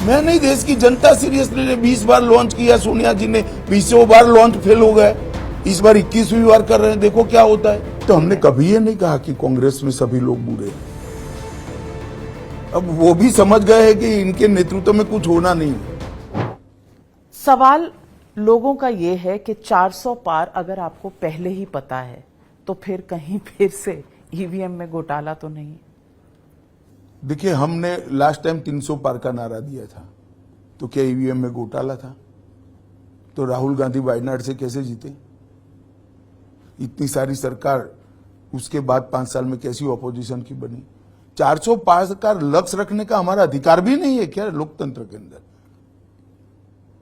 मैं नहीं, देश की जनता सीरियसली ने 20 बार लॉन्च किया, सोनिया जी ने 20 बार लॉन्च फेल हो गए, इस बार 21वीं बार कर रहे हैं, देखो क्या होता है। तो हमने कभी ये नहीं कहा कि कांग्रेस में सभी लोग बुरे हैं। अब वो भी समझ गए हैं कि इनके नेतृत्व में कुछ होना नहीं है। सवाल लोगों का ये है कि 400 पार अगर आपको पहले ही पता है तो फिर कहीं फिर से ईवीएम में घोटाला तो नहीं? देखिए, हमने लास्ट टाइम 300 पार का नारा दिया था, तो क्या ईवीएम में घोटाला था? तो राहुल गांधी वायनाड से कैसे जीते? इतनी सारी सरकार, उसके बाद 5 साल में कैसी ऑपोजिशन की बनी? 400 पार का लक्ष्य रखने का हमारा अधिकार भी नहीं है क्या लोकतंत्र के अंदर?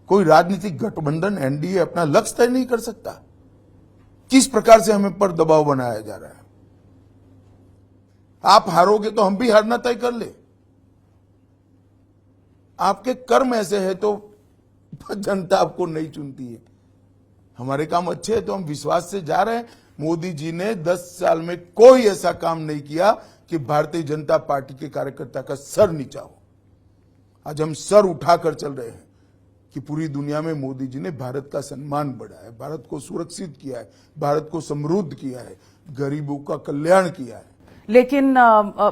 कोई राजनीतिक गठबंधन एनडीए अपना लक्ष्य तय नहीं कर सकता? किस प्रकार से हमें पर दबाव बनाया जा रहा है? आप हारोगे तो हम भी हारना तय कर ले। आपके कर्म ऐसे है तो जनता आपको नहीं चुनती है। हमारे काम अच्छे हैं तो हम विश्वास से जा रहे हैं। मोदी जी ने 10 साल में कोई ऐसा काम नहीं किया कि भारतीय जनता पार्टी के कार्यकर्ता का सर नीचा हो। आज हम सर उठाकर चल रहे हैं कि पूरी दुनिया में मोदी जी ने भारत का सम्मान बढ़ाया है, भारत को सुरक्षित किया है, भारत को समृद्ध किया है, गरीबों का कल्याण किया है। लेकिन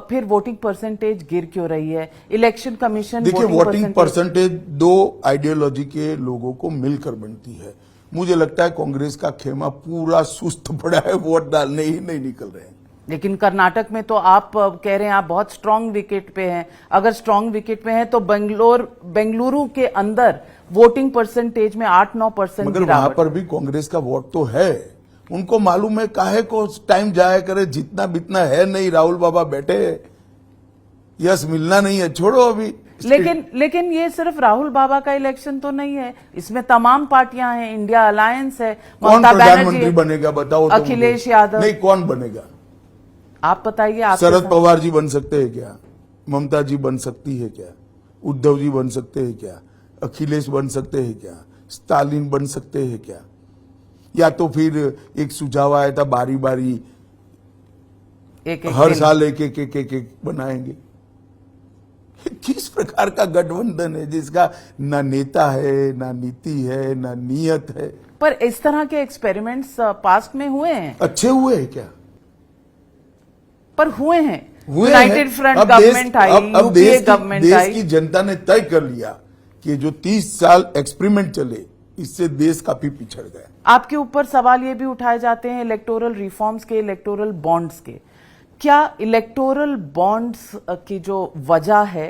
फिर वोटिंग परसेंटेज गिर क्यों रही है? इलेक्शन कमीशन, देखिए, वोटिंग परसेंटेज 2 आइडियोलॉजी के लोगों को मिलकर बनती है। मुझे लगता है कांग्रेस का खेमा पूरा सुस्त पड़ा है, वोट डालने ही नहीं निकल रहे हैं। लेकिन कर्नाटक में तो आप कह रहे हैं आप बहुत स्ट्रांग विकेट पे हैं। अगर स्ट्रांग विकेट पे हैं तो बेंगलुरु के अंदर वोटिंग परसेंटेज में 8-9% मगर वहां पर भी कांग्रेस का वोट तो है। उनको मालूम है काहे को टाइम जाया करे, जितना बितना है नहीं। राहुल बाबा बैठे, यस मिलना नहीं है, छोड़ो अभी। लेकिन ये सिर्फ राहुल बाबा का इलेक्शन तो नहीं है, इसमें तमाम पार्टियां हैं, इंडिया अलायंस है, कौन प्रधानमंत्री बनेगा बताओ? अखिलेश यादव। नहीं, कौन बनेगा आप बताइए। शरद पवार जी बन सकते हैं क्या? ममता जी बन सकती है क्या? उद्धव जी बन सकते हैं क्या? अखिलेश बन सकते हैं क्या? स्टालिन बन सकते हैं क्या? या तो फिर एक सुझाव आया था बारी बारी हर साल एक बनाएंगे। किस प्रकार का गठबंधन है जिसका ना नेता है, ना नीति है, ना नीयत है? पर इस तरह के एक्सपेरिमेंट्स पास्ट में हुए हैं। अच्छे हुए हैं क्या? पर हुए हैं। यूनाइटेड फ्रंट गवर्नमेंट आई, यूपीए गवर्नमेंट आई। देश की जनता ने तय कर लिया कि जो 30 साल एक्सपेरिमेंट चले, इससे देश काफी पिछड़ गया। आपके ऊपर सवाल ये भी उठाए जाते हैं इलेक्टोरल रिफॉर्म्स के, इलेक्टोरल बॉन्ड्स के। क्या इलेक्टोरल बॉन्ड्स की जो वजह है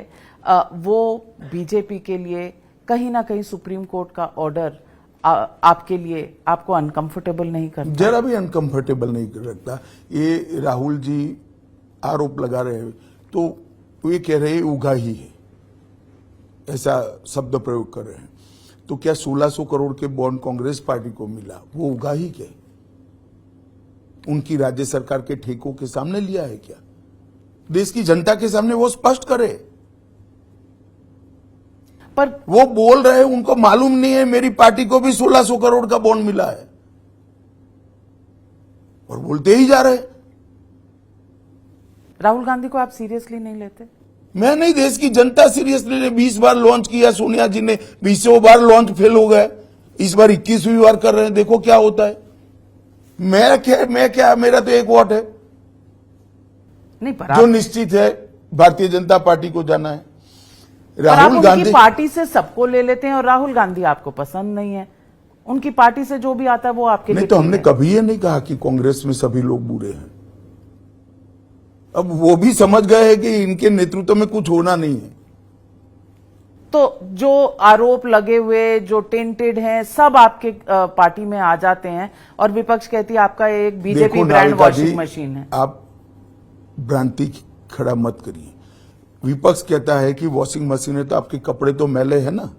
वो बीजेपी के लिए कहीं ना कहीं सुप्रीम कोर्ट का ऑर्डर आपके लिए आपको अनकंफर्टेबल नहीं करता? जरा भी अनकंफर्टेबल नहीं रखता। ये राहुल जी आरोप लगा रहे हैं तो ये कह रहे हैं उगाही है, ऐसा शब्द प्रयोग कर रहे हैं। तो क्या 1600 करोड़ के बॉन्ड कांग्रेस पार्टी को मिला, वो उगाही क्या? उनकी राज्य सरकार के ठेकों के सामने लिया है क्या? देश की जनता के सामने वो स्पष्ट करे। पर वो बोल रहे हैं उनको मालूम नहीं है मेरी पार्टी को भी 1600 करोड़ का बॉन्ड मिला है, और बोलते ही जा रहे। राहुल गांधी को आप सीरियसली नहीं लेते? मैं नहीं, देश की जनता सीरियसली ने 20 बार लॉन्च किया, सोनिया जी ने 20 बार लॉन्च फेल हो गए, इस बार 21वीं बार कर रहे हैं, देखो क्या होता है। मैं क्या मेरा तो एक वोट है नहीं, पर जो निश्चित है, भारतीय जनता पार्टी को जाना है। राहुल गांधी पार्टी से सबको ले लेते हैं और राहुल गांधी आपको पसंद नहीं है। उनकी पार्टी से जो भी आता है वो आपके लिए नहीं, तो हमने कभी ये नहीं कहा कि कांग्रेस में सभी लोग बुरे हैं। अब वो भी समझ गए हैं कि इनके नेतृत्व में कुछ होना नहीं है। तो जो आरोप लगे हुए, जो टेंटेड हैं, सब आपके पार्टी में आ जाते हैं और विपक्ष कहती है आपका एक बीजेपी ब्रांड वॉशिंग मशीन है। आप भ्रांति खड़ा मत करिए। विपक्ष कहता है कि वॉशिंग मशीन है तो आपके कपड़े तो मैले हैं ना।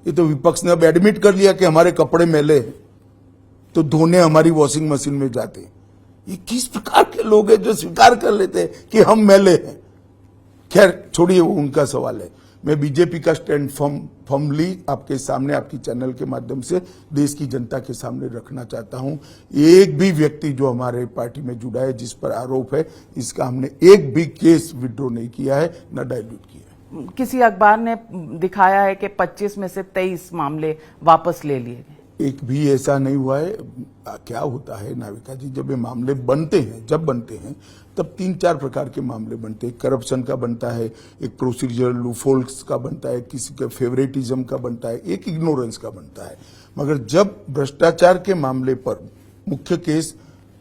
ये तो विपक्ष ने अब एडमिट कर लिया कि हमारे कपड़े मैले हैं, तो धोने हमारी वॉशिंग मशीन में जाते। ये किस प्रकार के लोग हैं जो स्वीकार कर लेते हैं कि हम मैले हैं? खैर छोड़िए, वो उनका सवाल है। मैं बीजेपी का स्टैंड फर्मली आपके सामने, आपकी चैनल के माध्यम से देश की जनता के सामने रखना चाहता हूं। एक भी व्यक्ति जो हमारे पार्टी में जुड़ा है जिस पर आरोप है, इसका हमने एक भी केस विड्रॉ नहीं किया है, न डायल्यूट किया है। किसी अखबार ने दिखाया है कि 25 में से 23 मामले वापस ले लिए गए। एक भी ऐसा नहीं हुआ है। क्या होता है नाविका जी, जब ये मामले बनते हैं, जब बनते हैं तब 3-4 प्रकार के मामले बनते हैं। करप्शन का बनता है, एक प्रोसीजर लूफोल्स का बनता है, किसी का फेवरेटिज्म का बनता है, एक इग्नोरेंस का बनता है। मगर जब भ्रष्टाचार के मामले पर मुख्य केस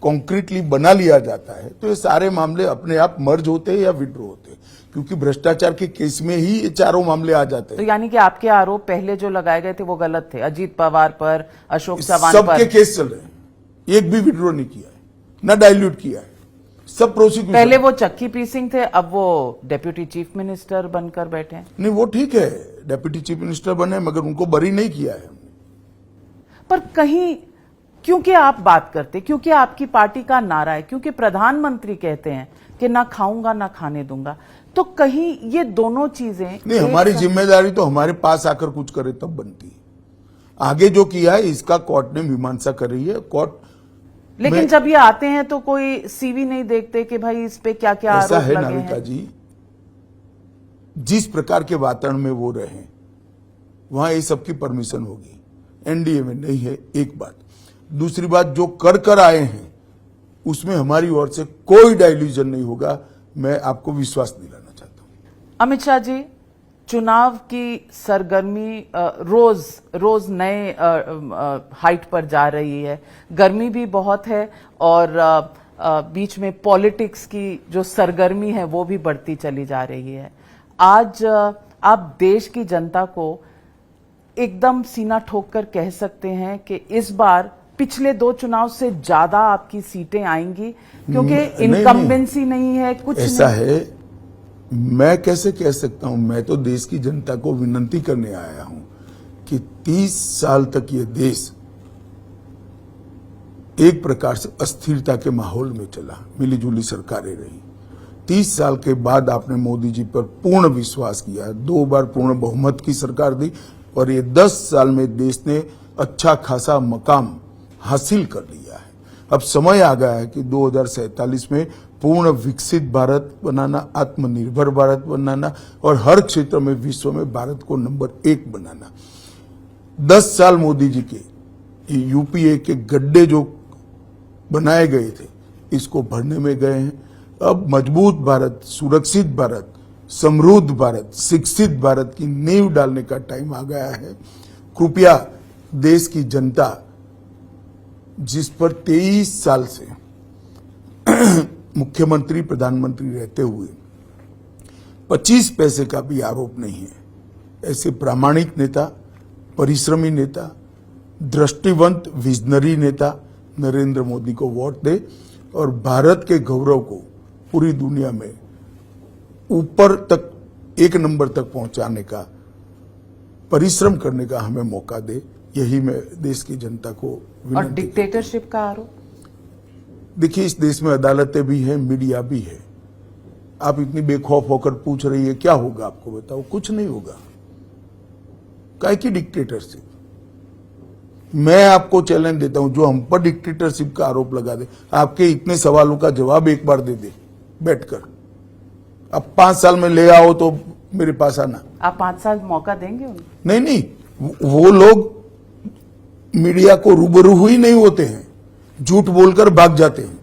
कॉन्क्रीटली बना लिया जाता है तो ये सारे मामले अपने आप मर्ज होते हैं या विड्रॉ होते हैं, क्योंकि भ्रष्टाचार के केस में ही ये चारों मामले आ जाते तो हैं। यानी कि आपके आरोप पहले जो लगाए गए थे वो गलत थे, अजीत पवार पर, अशोक चव्हाण सबके पर। केस चल रहे हैं, एक भी विड्रॉ नहीं किया है, ना डाइल्यूट किया है, सब प्रोसिक्यूशन। पहले वो चक्की पी सिंह थे, अब वो डेप्यूटी चीफ मिनिस्टर बनकर बैठे हैं। नहीं, वो ठीक है, डेप्यूटी चीफ मिनिस्टर बने, मगर उनको बरी नहीं किया है। पर कहीं क्योंकि आप बात करते, क्योंकि आपकी पार्टी का नारा है, क्योंकि प्रधानमंत्री कहते हैं कि ना खाऊंगा ना खाने दूंगा, तो कहीं ये दोनों चीजें नहीं, हमारी जिम्मेदारी तो हमारे पास आकर कुछ करे तब बनती है। आगे जो किया है इसका कोर्ट ने मीमांसा कर रही है। कोर्ट लेकिन जब ये आते हैं तो कोई सीवी नहीं देखते कि भाई इस पे क्या क्या ऐसा आरोप है लगे नाविका हैं। जी, जिस प्रकार के वातावरण में वो रहे वहां ये सबकी परमिशन होगी, एनडीए में नहीं है, एक बात। दूसरी बात, जो कर आए हैं उसमें हमारी ओर से कोई डाइल्यूजन नहीं होगा, मैं आपको विश्वास दिलाना चाहता हूं। अमित शाह जी, चुनाव की सरगर्मी रोज रोज नए हाइट पर जा रही है, गर्मी भी बहुत है और बीच में पॉलिटिक्स की जो सरगर्मी है वो भी बढ़ती चली जा रही है। आज आप देश की जनता को एकदम सीना ठोक कर कह सकते हैं कि इस बार पिछले 2 चुनाव से ज्यादा आपकी सीटें आएंगी, क्योंकि इनकम्बेंसी नहीं है, कुछ ऐसा नहीं है। मैं कैसे कह सकता हूं? मैं तो देश की जनता को विनती करने आया हूं कि 30 साल तक ये देश एक प्रकार से अस्थिरता के माहौल में चला, मिलीजुली सरकारें रही। 30 साल के बाद आपने मोदी जी पर पूर्ण विश्वास किया, 2 बार पूर्ण बहुमत की सरकार दी और ये 10 साल में देश ने अच्छा खासा मकाम हासिल कर लिया है। अब समय आ गया है कि 2047 में पूर्ण विकसित भारत बनाना, आत्मनिर्भर भारत बनाना और हर क्षेत्र में विश्व में भारत को नंबर 1 बनाना। 10 साल मोदी जी के यूपीए के गड्ढे जो बनाए गए थे इसको भरने में गए हैं। अब मजबूत भारत, सुरक्षित भारत, समृद्ध भारत, शिक्षित भारत की नींव डालने का टाइम आ गया है। कृपया देश की जनता जिस पर 23 साल से मुख्यमंत्री प्रधानमंत्री रहते हुए 25 पैसे का भी आरोप नहीं है, ऐसे प्रामाणिक नेता, परिश्रमी नेता, दृष्टिवंत विजनरी नेता नरेंद्र मोदी को वोट दे और भारत के गौरव को पूरी दुनिया में ऊपर तक, 1 नंबर तक पहुंचाने का परिश्रम करने का हमें मौका दे। यही मैं देश की जनता को और विनती डिक्टेटरशिप का आरोप। देखिए, इस देश में अदालतें भी हैं, मीडिया भी है। आप इतनी बेखौफ होकर पूछ रही है क्या होगा, आपको बताओ, कुछ नहीं होगा। काहे की डिक्टेटरशिप? मैं आपको चैलेंज देता हूं, जो हम पर डिक्टेटरशिप का आरोप लगा दे, आपके इतने सवालों का जवाब एक बार दे दे बैठकर। अब 5 साल में ले आओ तो मेरे पास आना। आप 5 साल मौका देंगे उन्हें? नहीं, वो लोग मीडिया को रूबरू ही नहीं होते हैं, झूठ बोलकर भाग जाते हैं।